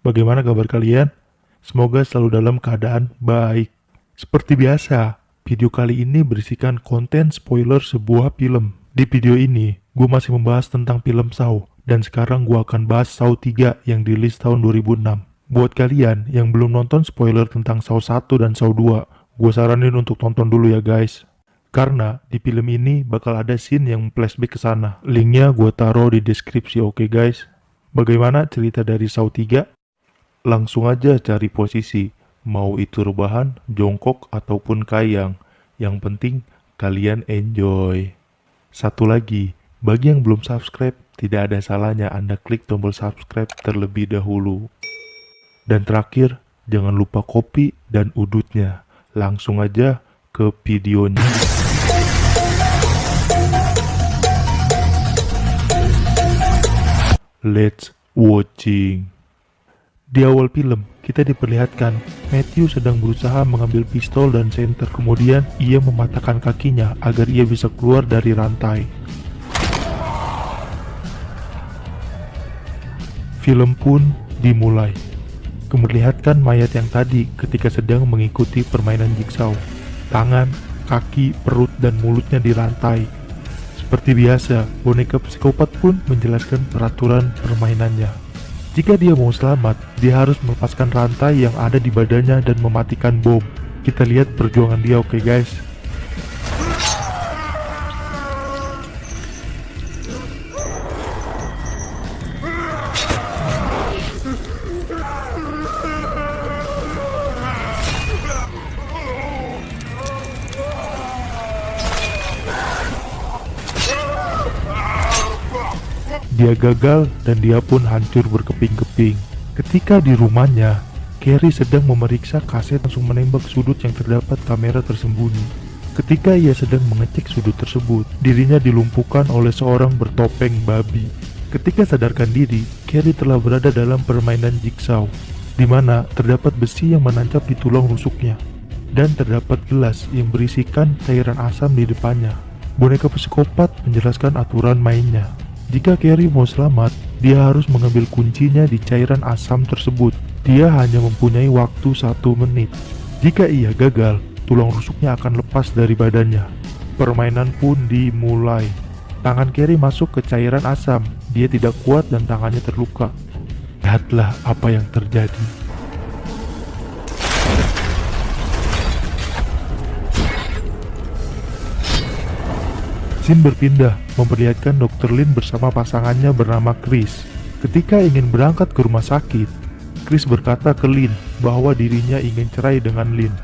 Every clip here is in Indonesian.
Bagaimana kabar kalian? Semoga selalu dalam keadaan baik. Seperti biasa, video kali ini berisikan konten spoiler sebuah film. Di video ini, gue masih membahas tentang film Saw, dan sekarang gue akan bahas Saw 3 yang dirilis tahun 2006. Buat kalian yang belum nonton spoiler tentang Saw 1 dan Saw 2, gue saranin untuk tonton dulu ya guys. Karena di film ini bakal ada scene yang flashback ke sana. Linknya gue taruh di deskripsi, oke guys? Bagaimana cerita dari Saw 3? Langsung aja cari posisi, mau itu rebahan, jongkok, ataupun kayang. Yang penting kalian enjoy. Satu lagi, bagi yang belum subscribe, tidak ada salahnya Anda klik tombol subscribe terlebih dahulu. Dan terakhir, jangan lupa kopi dan udutnya. Langsung aja ke videonya. Let's watching. Di awal film, kita diperlihatkan Matthew sedang berusaha mengambil pistol dan senter. Kemudian, ia mematahkan kakinya agar ia bisa keluar dari rantai. Film pun dimulai. Memperlihatkan mayat yang tadi ketika sedang mengikuti permainan jigsaw. Tangan, kaki, perut, dan mulutnya dirantai. Seperti biasa, boneka psikopat pun menjelaskan peraturan permainannya. Jika dia mau selamat, dia harus melepaskan rantai yang ada di badannya dan mematikan bom. Kita lihat perjuangan dia, oke guys? Dia gagal dan dia pun hancur berkeping-keping. Ketika di rumahnya, Carrie sedang memeriksa kaset langsung menembak sudut yang terdapat kamera tersembunyi. Ketika ia sedang mengecek sudut tersebut, dirinya dilumpuhkan oleh seorang bertopeng babi. Ketika sadarkan diri, Carrie telah berada dalam permainan jigsaw, di mana terdapat besi yang menancap di tulang rusuknya, dan terdapat gelas yang berisikan cairan asam di depannya. Boneka psikopat menjelaskan aturan mainnya. Jika Carrie mau selamat, dia harus mengambil kuncinya di cairan asam tersebut. Dia hanya mempunyai waktu 1 menit. Jika ia gagal, tulang rusuknya akan lepas dari badannya. Permainan pun dimulai. Tangan Carrie masuk ke cairan asam. Dia tidak kuat dan tangannya terluka. Lihatlah apa yang terjadi. Scene berpindah, memperlihatkan Dr. Lin bersama pasangannya bernama Chris. Ketika ingin berangkat ke rumah sakit, Chris berkata ke Lin bahwa dirinya ingin cerai dengan Lin.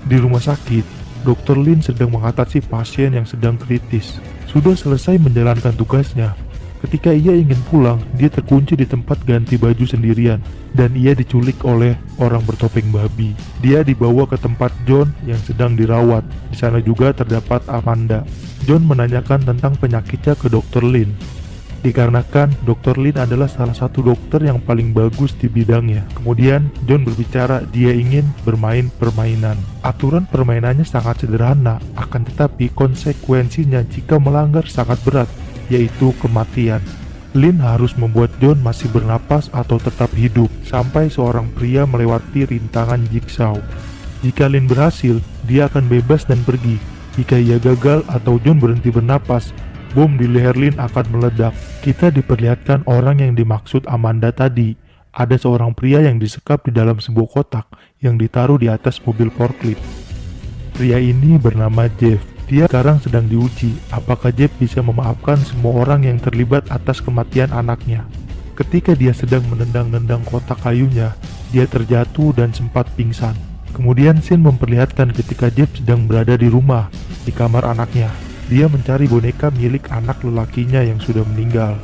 Di rumah sakit, Dr. Lin sedang mengatasi pasien yang sedang kritis. Sudah selesai menjalankan tugasnya. Ketika ia ingin pulang, dia terkunci di tempat ganti baju sendirian, dan ia diculik oleh orang bertopeng babi. Dia dibawa ke tempat John yang sedang dirawat. Di sana juga terdapat Amanda. John menanyakan tentang penyakitnya ke Dr. Lin. Dikarenakan Dr. Lin adalah salah satu dokter yang paling bagus di bidangnya. Kemudian John berbicara dia ingin bermain permainan. Aturan permainannya sangat sederhana, akan tetapi konsekuensinya jika melanggar sangat berat, yaitu kematian. Lin harus membuat John masih bernapas atau tetap hidup sampai seorang pria melewati rintangan jigsaw. Jika Lin berhasil, dia akan bebas dan pergi. Jika ia gagal atau John berhenti bernapas, bom di leher Lin akan meledak. Kita diperlihatkan orang yang dimaksud Amanda tadi. Ada seorang pria yang disekap di dalam sebuah kotak yang ditaruh di atas mobil forklift. Pria ini bernama Jeff. Dia sekarang sedang diuji apakah Jeff bisa memaafkan semua orang yang terlibat atas kematian anaknya. Ketika dia sedang menendang-nendang kotak kayunya, dia terjatuh dan sempat pingsan. Kemudian scene memperlihatkan ketika Jeff sedang berada di rumah, di kamar anaknya. Dia mencari boneka milik anak lelakinya yang sudah meninggal.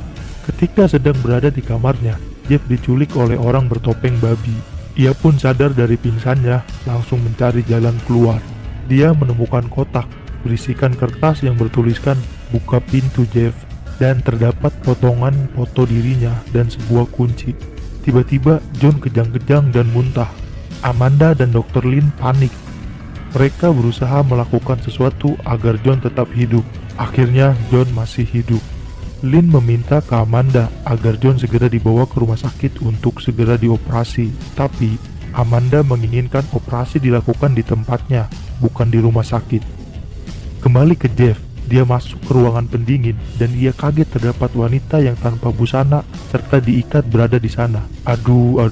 Ketika sedang berada di kamarnya, Jeff diculik oleh orang bertopeng babi. Ia pun sadar dari pingsannya, langsung mencari jalan keluar. Dia menemukan kotak berisikan kertas yang bertuliskan "Buka pintu Jeff", dan terdapat potongan foto dirinya dan sebuah kunci. Tiba-tiba John kejang-kejang dan muntah. Amanda dan Dr. Lin panik. Mereka berusaha melakukan sesuatu agar John tetap hidup. Akhirnya John masih hidup. Lin meminta ke Amanda agar John segera dibawa ke rumah sakit untuk segera dioperasi, tapi Amanda menginginkan operasi dilakukan di tempatnya, bukan di rumah sakit. Kembali ke Jeff, dia masuk ke ruangan pendingin dan ia kaget terdapat wanita yang tanpa busana serta diikat berada di sana. Aduh,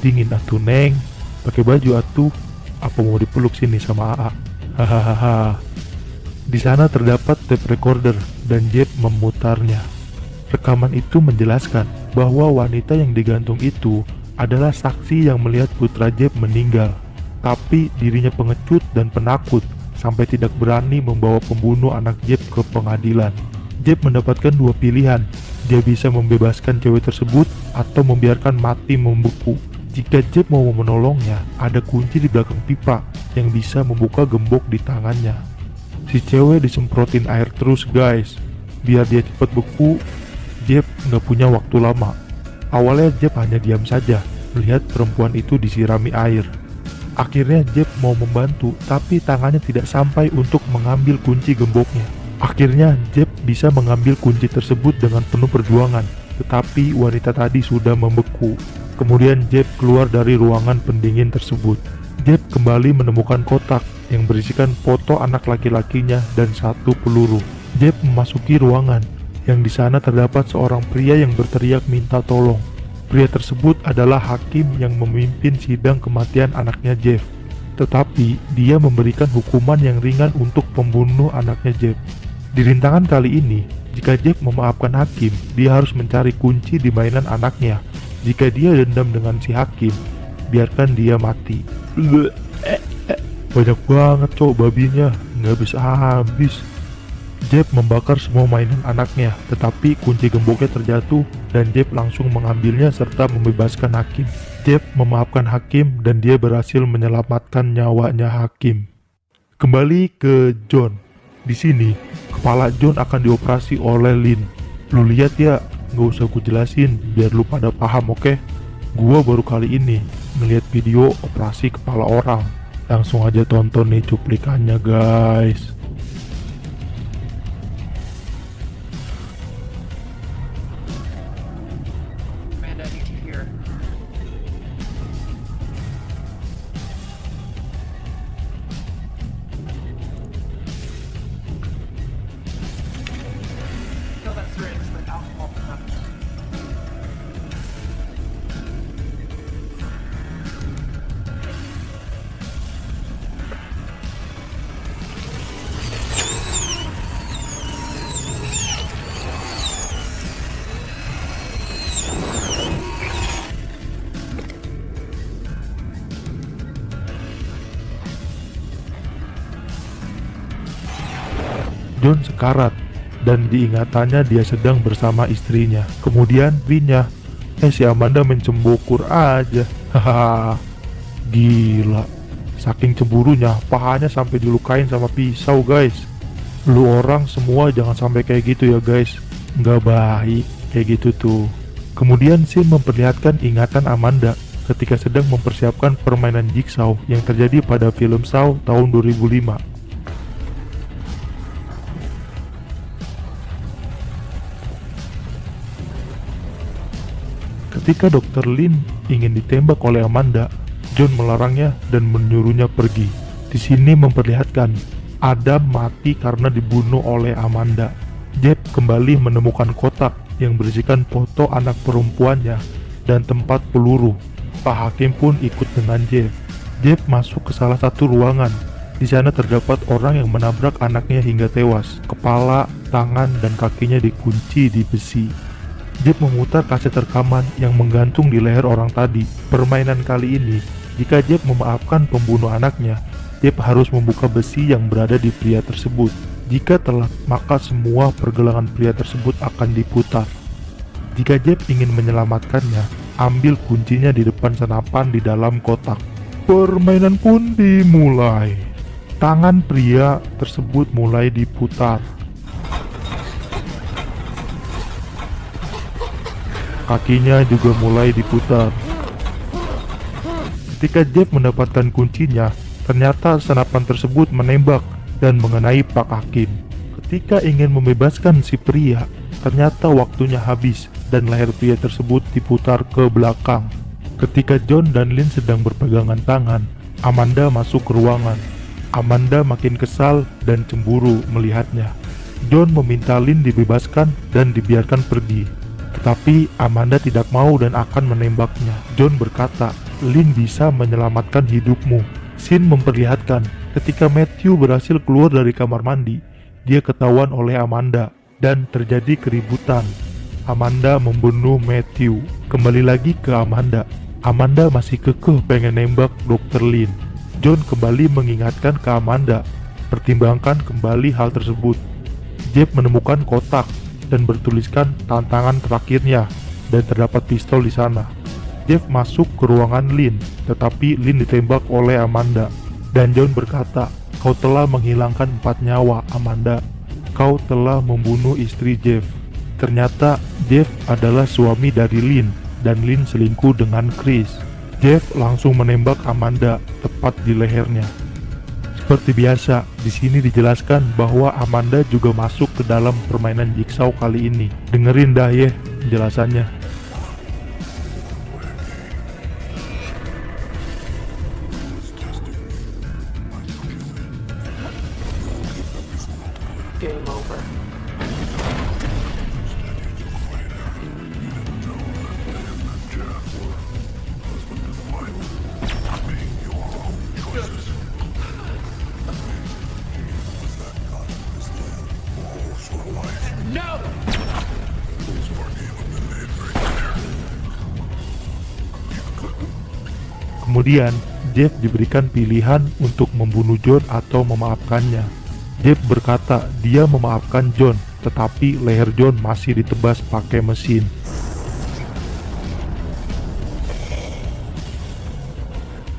dingin atuh neng, pakai baju atuh, apa mau dipeluk sini sama AA? Hahaha. Di sana terdapat tape recorder dan Jeff memutarnya. Rekaman itu menjelaskan bahwa wanita yang digantung itu adalah saksi yang melihat putra Jeff meninggal, tapi dirinya pengecut dan penakut sampai tidak berani membawa pembunuh anak Jeff ke pengadilan. Jeff mendapatkan dua pilihan, dia bisa membebaskan cewek tersebut atau membiarkan mati membeku. Jika Jeff mau menolongnya, ada kunci di belakang pipa yang bisa membuka gembok di tangannya. Si cewek disemprotin air terus guys, biar dia cepat beku. Jeff nggak punya waktu lama. Awalnya Jeff hanya diam saja melihat perempuan itu disirami air. Akhirnya Jeff mau membantu, tapi tangannya tidak sampai untuk mengambil kunci gemboknya. Akhirnya Jeff bisa mengambil kunci tersebut dengan penuh perjuangan, tetapi wanita tadi sudah membeku. Kemudian Jeff keluar dari ruangan pendingin tersebut. Jeff kembali menemukan kotak yang berisikan foto anak laki-lakinya dan satu peluru. Jeff memasuki ruangan yang di sana terdapat seorang pria yang berteriak minta tolong. Pria tersebut adalah hakim yang memimpin sidang kematian anaknya Jeff. Tetapi dia memberikan hukuman yang ringan untuk pembunuh anaknya Jeff. Di rintangan kali ini, jika Jeff memaafkan hakim, dia harus mencari kunci di mainan anaknya. Jika dia dendam dengan si hakim, biarkan dia mati. Banyak banget babinya, nggak bisa habis. Jeff membakar semua mainan anaknya, tetapi kunci gemboknya terjatuh dan Jeff langsung mengambilnya serta membebaskan hakim. Jeff memaafkan hakim dan dia berhasil menyelamatkan nyawanya hakim. Kembali ke John. Di sini, kepala John akan dioperasi oleh Lin. Lu lihat ya, nggak usah gue jelasin biar lu pada paham, oke? Gua baru kali ini ngeliat video operasi kepala orang. Langsung aja tonton nih cuplikannya guys. John sekarat dan diingatannya dia sedang bersama istrinya. Kemudian Rinya, si Amanda mencembokur aja. Hahaha, gila. Saking cemburunya, pahanya sampai dilukain sama pisau guys. Lu orang semua jangan sampai kayak gitu ya guys. Nggak baik kayak gitu tuh. Kemudian Sin memperlihatkan ingatan Amanda ketika sedang mempersiapkan permainan jigsaw yang terjadi pada film Saw tahun 2005. Ketika Dr. Lin ingin ditembak oleh Amanda, John melarangnya dan menyuruhnya pergi. Di sini memperlihatkan Adam mati karena dibunuh oleh Amanda. Jeff kembali menemukan kotak yang berisikan foto anak perempuannya dan tempat peluru. Pak Hakim pun ikut dengan Jeff. Jeff masuk ke salah satu ruangan. Di sana terdapat orang yang menabrak anaknya hingga tewas. Kepala, tangan, dan kakinya dikunci di besi. Jeff memutar kaset rekaman yang menggantung di leher orang tadi. Permainan kali ini, jika Jeff memaafkan pembunuh anaknya, Jeff harus membuka besi yang berada di pria tersebut. Jika telah, maka semua pergelangan pria tersebut akan diputar. Jika Jeff ingin menyelamatkannya, ambil kuncinya di depan senapan di dalam kotak. Permainan pun dimulai. Tangan pria tersebut mulai diputar. Kakinya juga mulai diputar. Ketika Jeff mendapatkan kuncinya, ternyata senapan tersebut menembak dan mengenai Pak Hakim. Ketika ingin membebaskan si pria, ternyata waktunya habis dan leher pria tersebut diputar ke belakang. Ketika John dan Lynn sedang berpegangan tangan, Amanda masuk ke ruangan. Amanda makin kesal dan cemburu melihatnya. John meminta Lynn dibebaskan dan dibiarkan pergi. Tetapi Amanda tidak mau dan akan menembaknya. John berkata, Lynn bisa menyelamatkan hidupmu. Scene memperlihatkan ketika Matthew berhasil keluar dari kamar mandi, dia ketahuan oleh Amanda dan terjadi keributan. Amanda membunuh Matthew. Kembali lagi ke Amanda. Amanda masih kekeh pengen nembak Dr. Lynn. John kembali mengingatkan ke Amanda, pertimbangkan kembali hal tersebut. Jeff menemukan kotak dan bertuliskan tantangan terakhirnya dan terdapat pistol di sana. Jeff masuk ke ruangan Lynn, tetapi Lynn ditembak oleh Amanda. Dan John berkata, kau telah menghilangkan 4 nyawa, Amanda. Kau telah membunuh istri Jeff. Ternyata Jeff adalah suami dari Lynn, dan Lynn selingkuh dengan Chris. Jeff langsung menembak Amanda tepat di lehernya. Seperti biasa, di sini dijelaskan bahwa Amanda juga masuk ke dalam permainan Jigsaw kali ini. Dengerin dah ya penjelasannya. Game over. No! Kemudian, Jeff diberikan pilihan untuk membunuh John atau memaafkannya. Jeff berkata dia memaafkan John, tetapi leher John masih ditebas pakai mesin.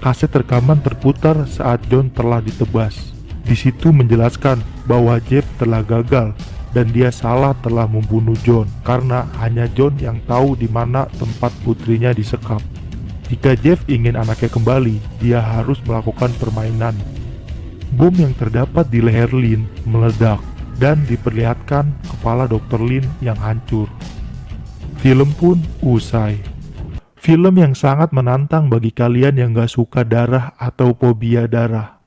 Kaset rekaman terputar saat John telah ditebas. Di situ menjelaskan bahwa Jeff telah gagal dan dia salah telah membunuh John karena hanya John yang tahu di mana tempat putrinya disekap. Jika Jeff ingin anaknya kembali, dia harus melakukan permainan. Bom yang terdapat di leher Lynn meledak dan diperlihatkan kepala Dr. Lynn yang hancur. Film pun usai. Film yang sangat menantang bagi kalian yang gak suka darah atau fobia darah.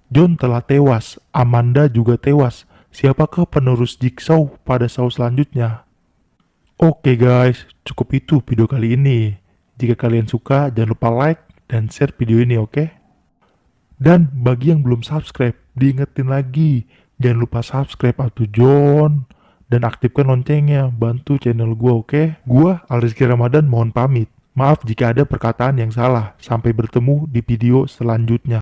John telah tewas, Amanda juga tewas. Siapakah penerus Jigsaw pada Saw selanjutnya? Oke guys, cukup itu video kali ini. Jika kalian suka, jangan lupa like dan share video ini, oke? Dan bagi yang belum subscribe, diingetin lagi, jangan lupa subscribe atuh John dan aktifkan loncengnya, bantu channel gua, oke? Gua Al-Rizky Ramadan mohon pamit. Maaf jika ada perkataan yang salah. Sampai bertemu di video selanjutnya.